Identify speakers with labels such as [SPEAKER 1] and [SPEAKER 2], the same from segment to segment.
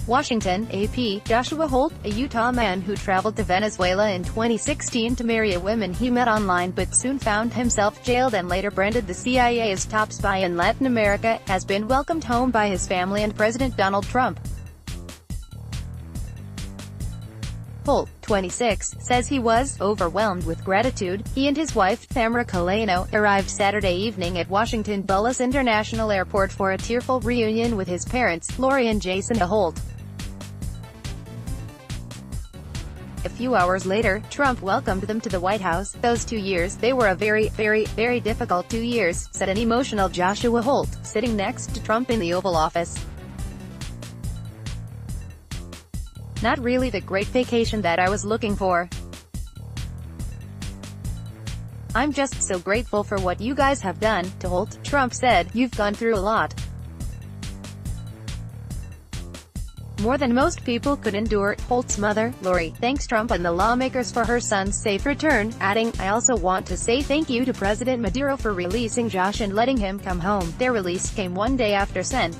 [SPEAKER 1] Washington, AP, Joshua Holt, a Utah man who traveled to Venezuela in 2016 to marry a woman he met online but soon found himself jailed and later branded the CIA's top spy in Latin America, has been welcomed home by his family and President Donald Trump. Holt, 26, says he was overwhelmed with gratitude. He and his wife, Thamara Caleno, arrived Saturday evening at Washington Dulles International Airport for a tearful reunion with his parents, Laurie and Jason Holt. A few hours later, Trump welcomed them to the White House. "Those 2 years, they were a very, very difficult 2 years," said an emotional Joshua Holt, sitting next to Trump in the Oval Office. "Not really the great vacation that I was looking for. I'm just so grateful for what you guys have done." To Holt, Trump said, "You've gone through a lot. More than most people could endure." Holt's mother, Laurie, thanks Trump and the lawmakers for her son's safe return, adding, "I also want to say thank you to President Maduro for releasing Josh and letting him come home." Their release came one day after Sen.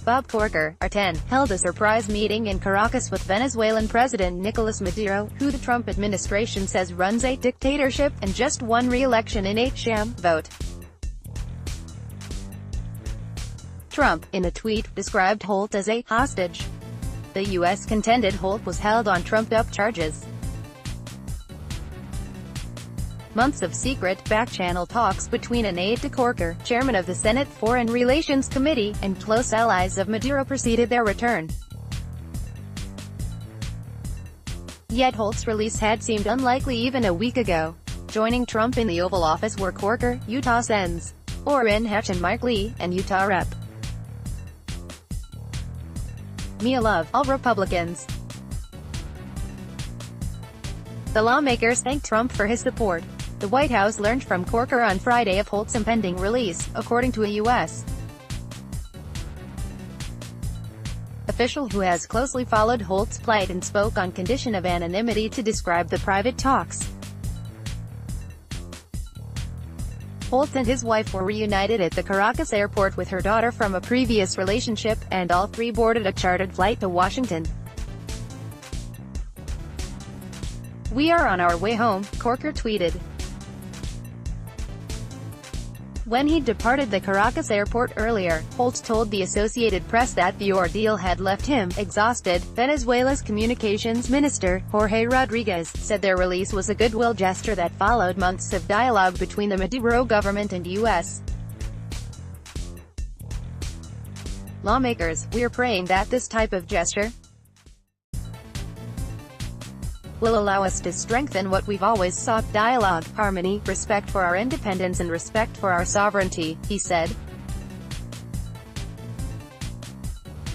[SPEAKER 1] Bob Corker, R10, held a surprise meeting in Caracas with Venezuelan President Nicolas Maduro, who the Trump administration says runs a dictatorship, and just won re-election in a sham vote. Trump, in a tweet, described Holt as a hostage. The U.S. contended Holt was held on trumped-up charges. Months of secret, back-channel talks between an aide to Corker, chairman of the Senate Foreign Relations Committee, and close allies of Maduro preceded their return. Yet Holt's release had seemed unlikely even a week ago. Joining Trump in the Oval Office were Corker, Utah Sens. Orrin Hatch and Mike Lee, and Utah Rep. Mia Love, all Republicans. The lawmakers thanked Trump for his support. The White House learned from Corker on Friday of Holt's impending release, according to a U.S. official who has closely followed Holt's plight and spoke on condition of anonymity to describe the private talks. Holt and his wife were reunited at the Caracas airport with her daughter from a previous relationship, and all three boarded a chartered flight to Washington. "We are on our way home," Corker tweeted. When he departed the Caracas airport earlier, Holt told the Associated Press that the ordeal had left him exhausted. Venezuela's communications minister, Jorge Rodriguez, said their release was a goodwill gesture that followed months of dialogue between the Maduro government and U.S. lawmakers. "We're praying that this type of gesture will allow us to strengthen what we've always sought: dialogue, harmony, respect for our independence and respect for our sovereignty," he said.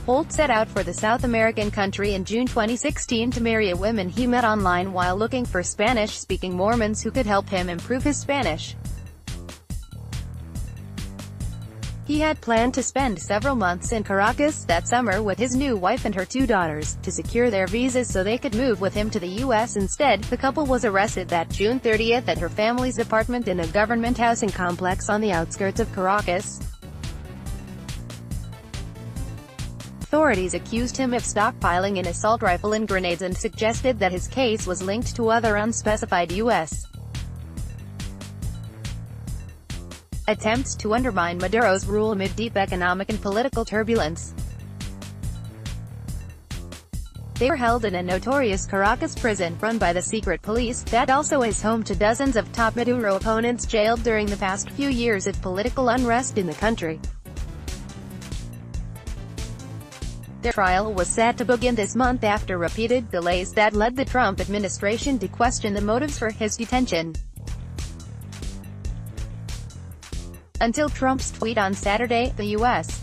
[SPEAKER 1] Holt set out for the South American country in June 2016 to marry a woman he met online while looking for Spanish-speaking Mormons who could help him improve his Spanish. He had planned to spend several months in Caracas that summer with his new wife and her 2 daughters, to secure their visas so they could move with him to the U.S. Instead, the couple was arrested that June 30th at her family's apartment in a government housing complex on the outskirts of Caracas. Authorities accused him of stockpiling an assault rifle and grenades and suggested that his case was linked to other unspecified U.S. attempts to undermine Maduro's rule amid deep economic and political turbulence. They were held in a notorious Caracas prison, run by the secret police, that also is home to dozens of top Maduro opponents jailed during the past few years of political unrest in the country. Their trial was set to begin this month after repeated delays that led the Trump administration to question the motives for his detention. Until Trump's tweet on Saturday, the U.S.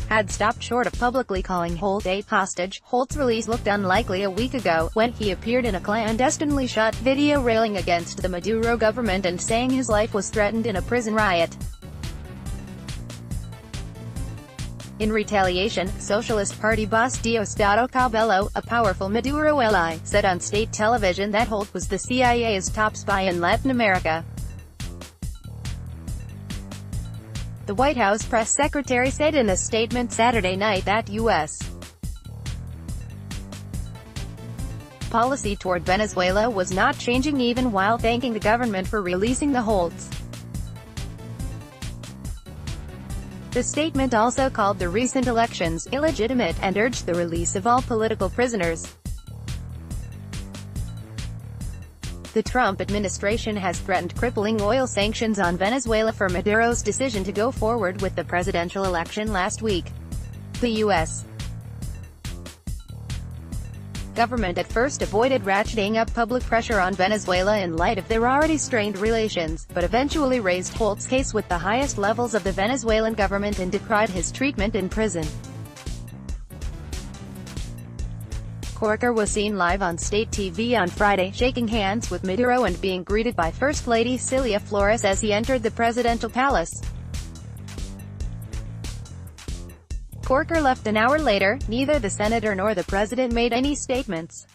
[SPEAKER 1] had stopped short of publicly calling Holt a hostage. Holt's release looked unlikely a week ago, when he appeared in a clandestinely shot video railing against the Maduro government and saying his life was threatened in a prison riot. In retaliation, Socialist Party boss Diosdado Cabello, a powerful Maduro ally, said on state television that Holt was the CIA's top spy in Latin America. The White House press secretary said in a statement Saturday night that U.S. policy toward Venezuela was not changing even while thanking the government for releasing the Holts. The statement also called the recent elections illegitimate and urged the release of all political prisoners. The Trump administration has threatened crippling oil sanctions on Venezuela for Maduro's decision to go forward with the presidential election last week. The U.S. government at first avoided ratcheting up public pressure on Venezuela in light of their already strained relations, but eventually raised Holt's case with the highest levels of the Venezuelan government and decried his treatment in prison. Corker was seen live on state TV on Friday, shaking hands with Maduro and being greeted by First Lady Cilia Flores as he entered the presidential palace. Corker left an hour later. Neither the senator nor the president made any statements.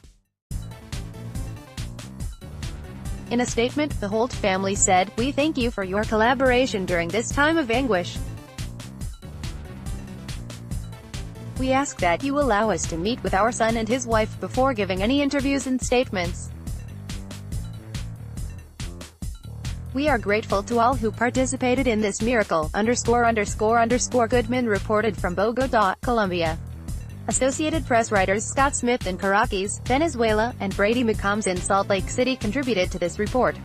[SPEAKER 1] In a statement, the Holt family said, "We thank you for your collaboration during this time of anguish. We ask that you allow us to meet with our son and his wife before giving any interviews and statements. We are grateful to all who participated in this miracle, _______." Goodman reported from Bogotá, Colombia. Associated Press writers Scott Smith in Caracas, Venezuela, and Brady McCombs in Salt Lake City contributed to this report.